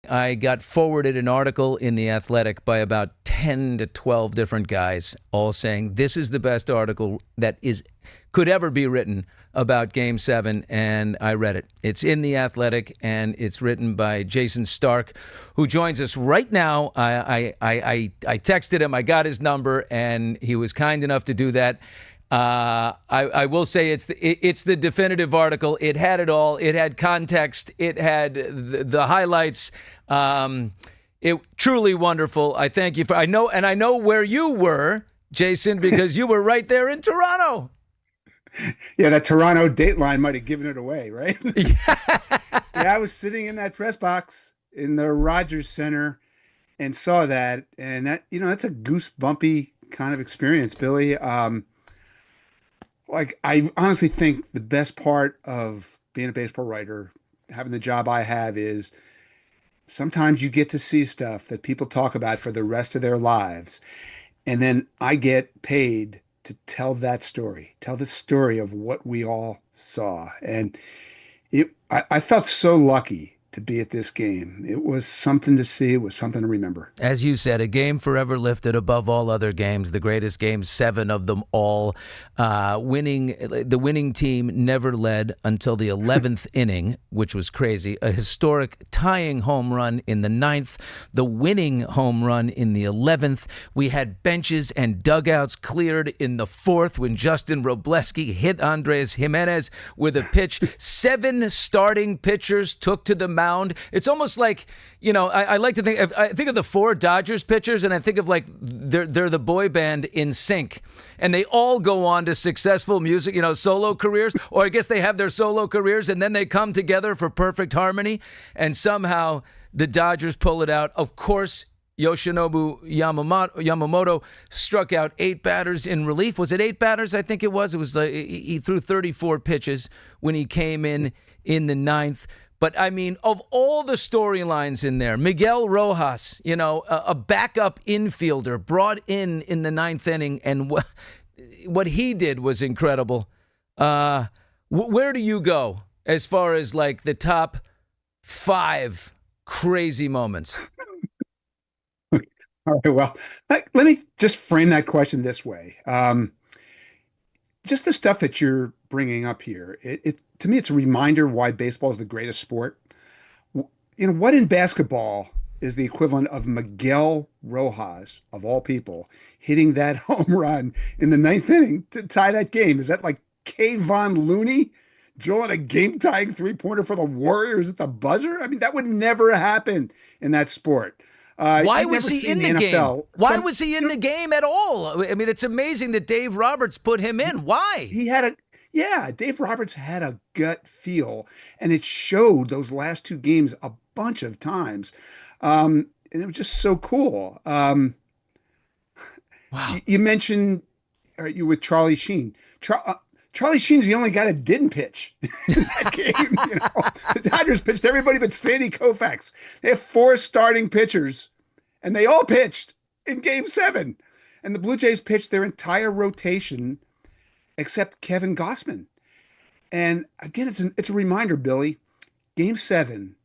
I got forwarded an article in The Athletic by about 10 to 12 different guys, all saying this is the best article that could ever be written about Game 7, and I read it. It's in The Athletic, and it's written by Jason Stark, who joins us right now. I texted him. I got his number, and he was kind enough to do that. I will say it's the definitive article. It had it all. It had context. It had the highlights. It truly wonderful. I thank you for. I know where you were, Jason, because you were right there in Toronto. Yeah, that Toronto Dateline might have given it away, right? Yeah. Yeah, I was sitting in that press box in the Rogers Center and saw that, and that's a goosebumpy kind of experience, Billy. Like, I honestly think the best part of being a baseball writer, having the job I have, is sometimes you get to see stuff that people talk about for the rest of their lives. And then I get paid to tell that story, tell the story of what we all saw. And I felt so lucky to be at this game. It was something to see. It was something to remember. As you said, a game forever lifted above all other games, the greatest game, 7 of them all. The winning team never led until the 11th inning, which was crazy. A historic tying home run in the 9th, the winning home run in the 11th. We had benches and dugouts cleared in the 4th when Justin Robleski hit Andres Jimenez with a pitch. 7 starting pitchers took to the mound. It's almost like, I like to think of the 4 Dodgers pitchers, and I think of like they're the boy band in sync, and they all go on to successful music, solo careers, or I guess they have their solo careers and then they come together for perfect harmony, and somehow the Dodgers pull it out. Of course, Yoshinobu Yamamoto struck out 8 batters in relief. Was it 8 batters? I think it was. It was he threw 34 pitches when he came in the 9th. But, I mean, of all the storylines in there, Miguel Rojas, a backup infielder brought in the 9th inning, and what he did was incredible. Where do you go as far as, like, the top 5 crazy moments? All right, well, let me just frame that question this way. Just the stuff that you're bringing up here, to me, it's a reminder why baseball is the greatest sport. What in basketball is the equivalent of Miguel Rojas, of all people, hitting that home run in the 9th inning to tie that game? Is that like Kayvon Looney drilling a game-tying 3-pointer for the Warriors at the buzzer? I mean, that would never happen in that sport. Why was he in the game? Why was he in the game at all? I mean, it's amazing that Dave Roberts put him in. Why? Dave Roberts had a gut feel, and it showed those last 2 games a bunch of times. And it was just so cool. Wow. You mentioned, you with Charlie Sheen. Charlie Sheen's the only guy that didn't pitch in that game. The Dodgers pitched everybody but Sandy Koufax. They have 4 starting pitchers, and they all pitched in Game 7. And the Blue Jays pitched their entire rotation except Kevin Gossman. And again, it's a reminder, Billy. Game 7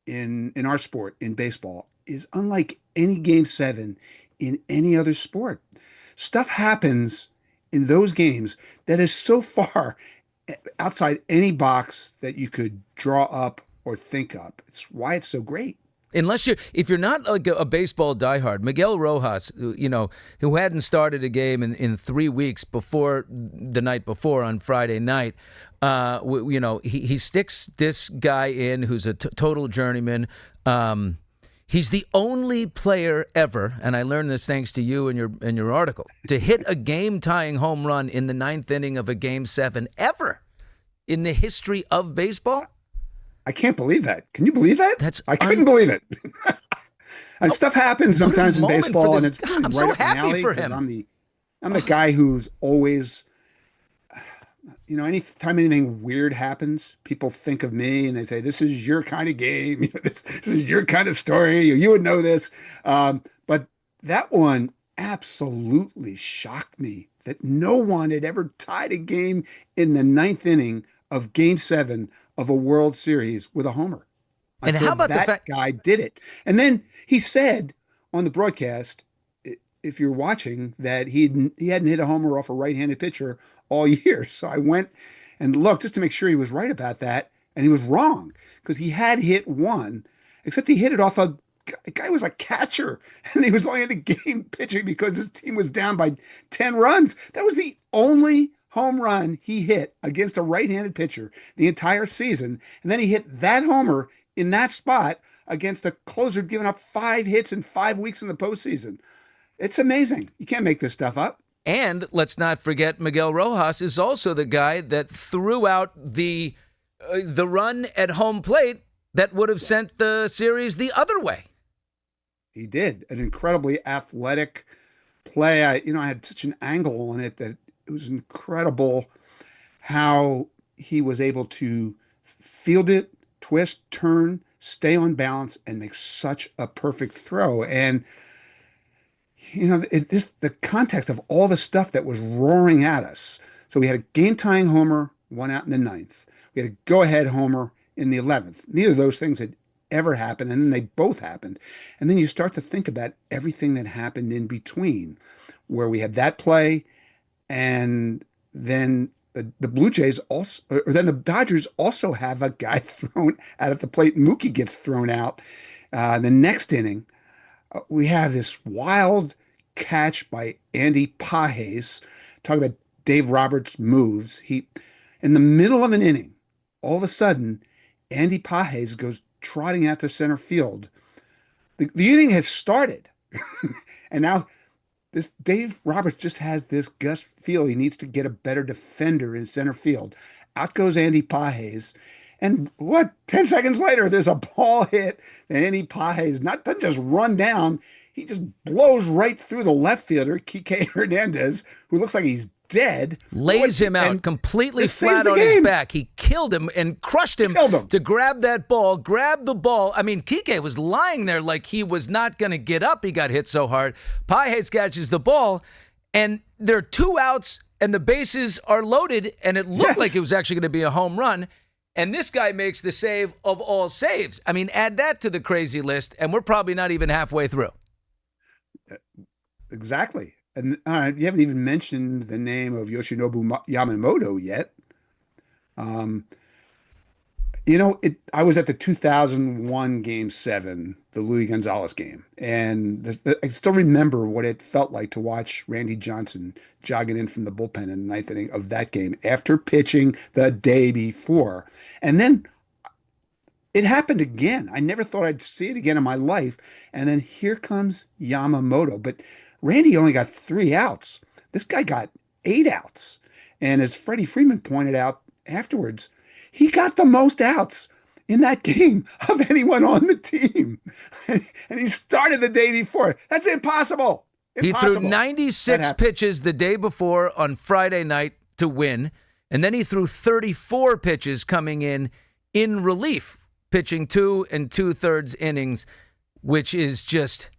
in our sport, in baseball, is unlike any Game 7 in any other sport. Stuff happens in those games that is so far outside any box that you could draw up or think up. It's why it's so great. If you're not like a baseball diehard, Miguel Rojas, who hadn't started a game in 3 weeks before the night before on Friday night, he sticks this guy in who's a total journeyman. He's the only player ever, and I learned this thanks to you and your article, to hit a game-tying home run in the 9th inning of a Game 7 ever in the history of baseball. I can't believe that. Can you believe that? I couldn't believe it. And stuff happens sometimes in baseball, and it's I'm so happy for him. I'm the guy who's always, anytime anything weird happens, people think of me and they say, "This is your kind of game. This is your kind of story. You would know this." But that one absolutely shocked me, that no one had ever tied a game in the 9th inning of Game 7 of a World Series with a homer. And how about the fact guy did it? And then he said on the broadcast, if you're watching, that he hadn't hit a homer off a right-handed pitcher all year. So I went and looked just to make sure he was right about that, and he was wrong because he had hit one, except he hit it off a guy who was a catcher, and he was only in the game pitching because his team was down by 10 runs. That was the only home run he hit against a right-handed pitcher the entire season, and then he hit that homer in that spot against a closer giving up 5 hits in 5 weeks in the postseason. It's amazing. You can't make this stuff up. And let's not forget, Miguel Rojas is also the guy that threw out the run at home plate that would have sent the series the other way. He did an incredibly athletic play. I had such an angle on it that it was incredible how he was able to field it, twist, turn, stay on balance, and make such a perfect throw. And the context of all the stuff that was roaring at us. So we had a game-tying homer, 1 out in the 9th. We had a go-ahead homer in the 11th. Neither of those things had ever happened, and then they both happened. And then you start to think about everything that happened in between, where we had that play, and then the Blue Jays also, or then the Dodgers also have a guy thrown out at the plate. Mookie gets thrown out. The next inning, we have this wild catch by Andy Pages. Talk about Dave Roberts' moves. He, in the middle of an inning, all of a sudden, Andy Pages goes trotting out to center field. The inning has started. And now this Dave Roberts just has this gust feel. He needs to get a better defender in center field. Out goes Andy Pages. And 10 seconds later, there's a ball hit. And Andy Pages doesn't just run down. He just blows right through the left fielder, Kike Hernandez, who looks like he's dead. Lays him out completely flat on his back. He killed him and crushed him to grab that ball, grab the ball. I mean, Kike was lying there like he was not going to get up. He got hit so hard. Pages catches the ball, and there are 2 outs, and the bases are loaded, and it looked like it was actually going to be a home run. And this guy makes the save of all saves. I mean, add that to the crazy list, and we're probably not even halfway through. Exactly. And you haven't even mentioned the name of Yoshinobu Yamamoto yet. I was at the 2001 Game 7, the Luis Gonzalez game, and I still remember what it felt like to watch Randy Johnson jogging in from the bullpen in the 9th inning of that game after pitching the day before. And then it happened again. I never thought I'd see it again in my life. And then here comes Yamamoto. But Randy only got 3 outs. This guy got 8 outs. And as Freddie Freeman pointed out afterwards, he got the most outs in that game of anyone on the team. And he started the day before. That's impossible. He threw 96 pitches the day before on Friday night to win. And then he threw 34 pitches coming in relief, pitching 2 2/3 innings, which is just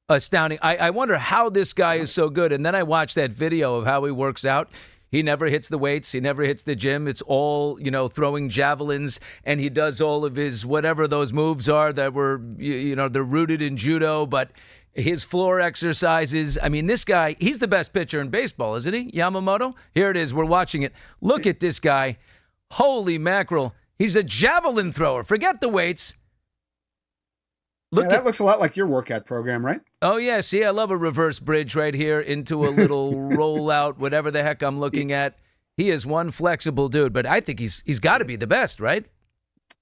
astounding. I wonder how this guy is so good. And then I watched that video of how he works out. He never hits the weights. He never hits the gym. It's all, throwing javelins, and he does all of his whatever those moves are that were, they're rooted in judo, but his floor exercises. I mean, this guy, he's the best pitcher in baseball, isn't he, Yamamoto? Here it is. We're watching it. Look at this guy. Holy mackerel. He's a javelin thrower. Forget the weights. That looks a lot like your workout program, right? Oh, yeah. See, I love a reverse bridge right here into a little rollout, whatever the heck I'm looking at. He is one flexible dude, but I think he's got to be the best, right?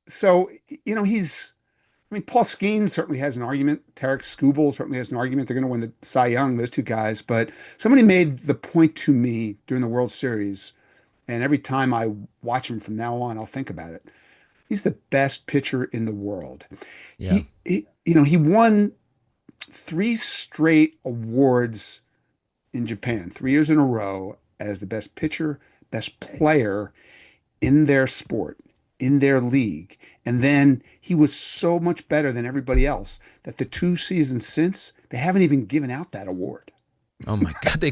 So, Paul Skeens certainly has an argument. Tarek Skubal certainly has an argument. They're going to win the Cy Young, those 2 guys. But somebody made the point to me during the World Series, and every time I watch him from now on, I'll think about it. He's the best pitcher in the world. Yeah. He won 3 straight awards in Japan, 3 years in a row as the best pitcher, best player in their sport, in their league. And then he was so much better than everybody else that the 2 seasons since, they haven't even given out that award. Oh my God!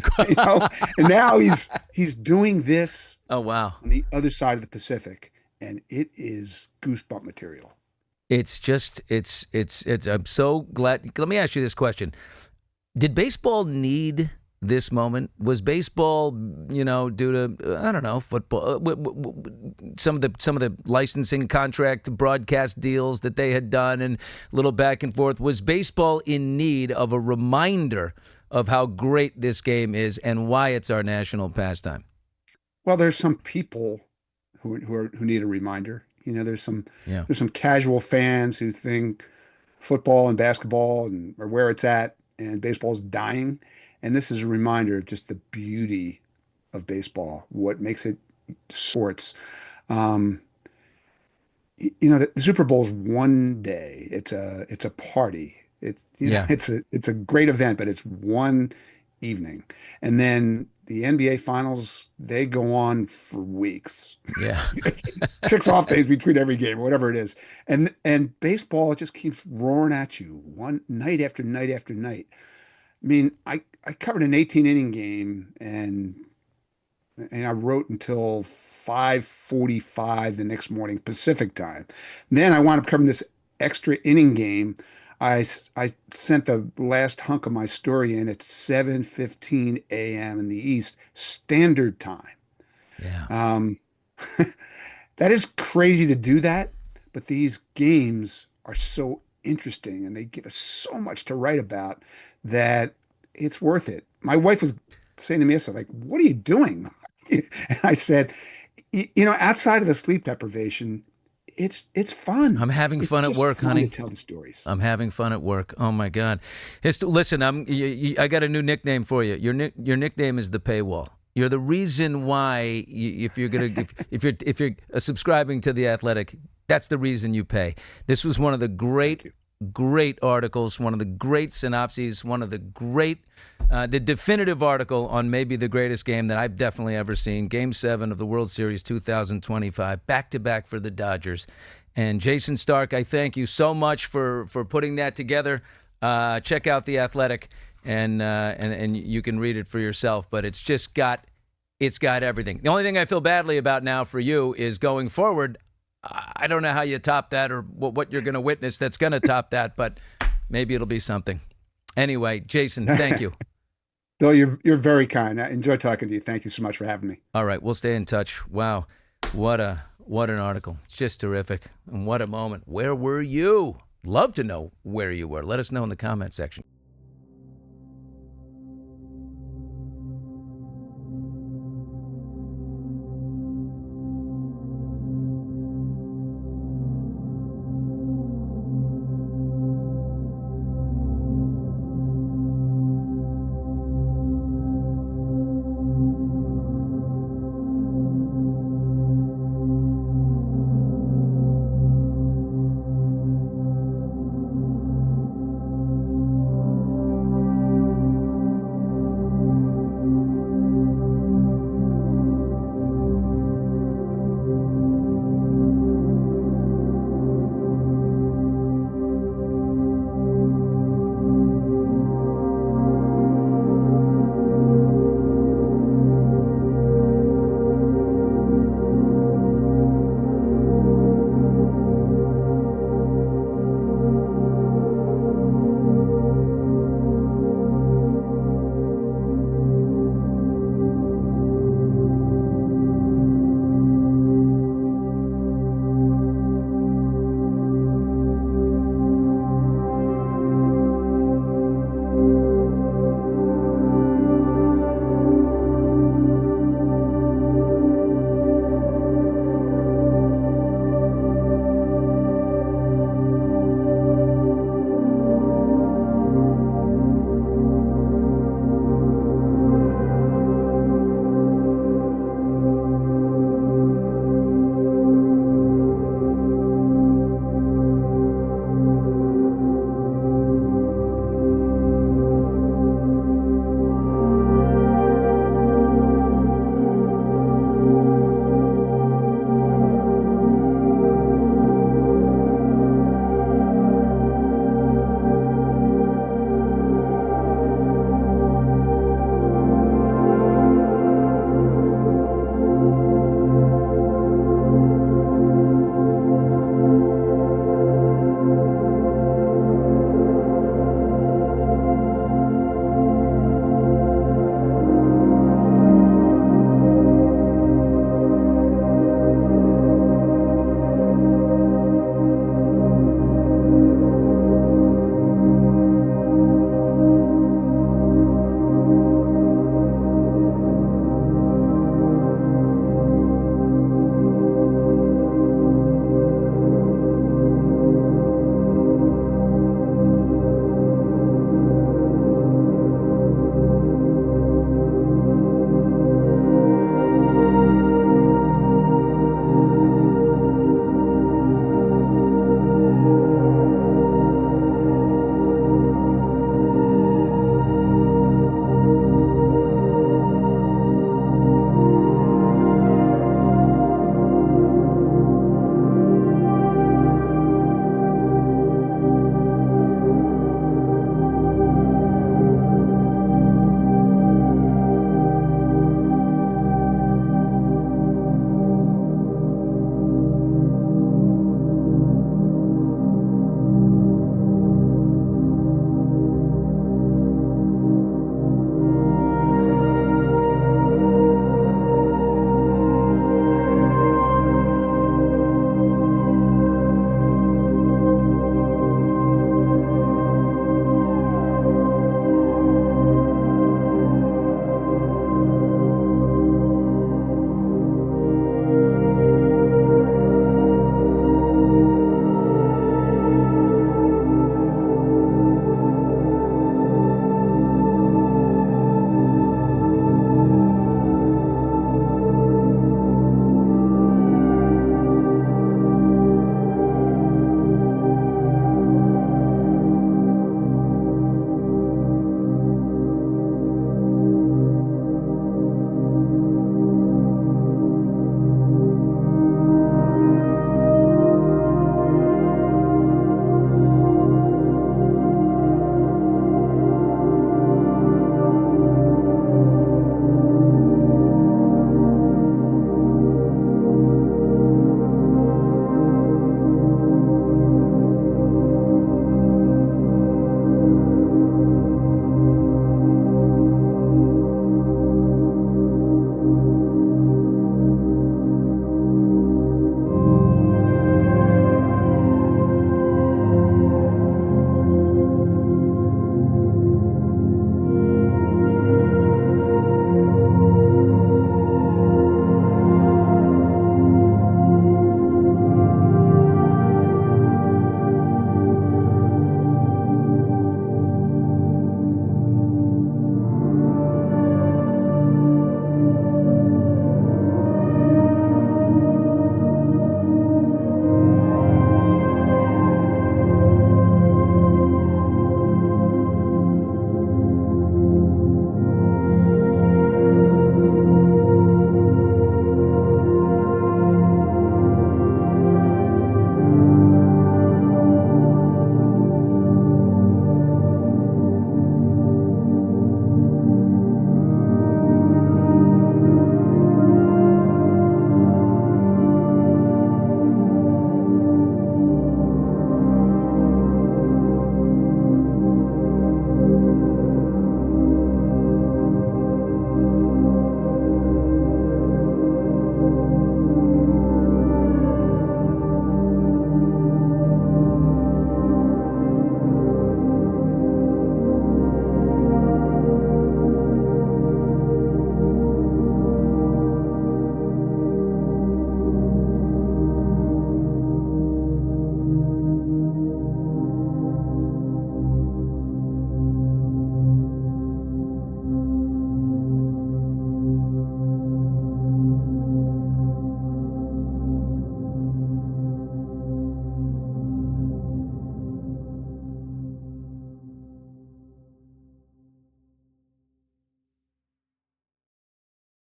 And now he's doing this. Oh wow! On the other side of the Pacific, and it is goosebump material. It's just, I'm so glad. Let me ask you this question. Did baseball need this moment? Was baseball, due to, I don't know, football, some of the licensing contract broadcast deals that they had done and a little back and forth, was baseball in need of a reminder of how great this game is and why it's our national pastime? Well, there's some people who need a reminder. There's some casual fans who think football and basketball are where it's at, and baseball's dying. And this is a reminder of just the beauty of baseball, what makes it sports. The Super Bowl's one day. It's a party. It's a great event, but it's one evening. And then the NBA finals, they go on for weeks. Yeah. 6 off days between every game, or whatever it is. And baseball just keeps roaring at you one night after night after night. I mean, I covered an 18-inning game and I wrote until 5:45 the next morning Pacific time. And then I wound up covering this extra inning game. I sent the last hunk of my story in at 7:15 a.m. in the East Standard Time. Yeah. That is crazy to do that, but these games are so interesting and they give us so much to write about that it's worth it. My wife was saying to me, like, what are you doing? And I said, outside of the sleep deprivation, it's fun. I'm having fun at work, honey. To tell the stories. I'm having fun at work. Oh my God! Listen, I got a new nickname for you. Your nickname is the paywall. You're the reason why if you're subscribing to The Athletic, that's the reason you pay. This was one of the great articles, one of the great synopses, one of the the definitive article on maybe the greatest game that I've definitely ever seen. Game 7 of the World Series 2025, back-to-back for the Dodgers. And Jason Stark, I thank you so much for putting that together. Check out The Athletic, and you can read it for yourself. But it's got everything. The only thing I feel badly about now for you is going forward. I don't know how you top that or what you're going to witness that's going to top that, but maybe it'll be something. Anyway, Jason, thank you. Bill, you're very kind. I enjoyed talking to you. Thank you so much for having me. All right, we'll stay in touch. Wow, what an article. It's just terrific. And what a moment. Where were you? Love to know where you were. Let us know in the comment section.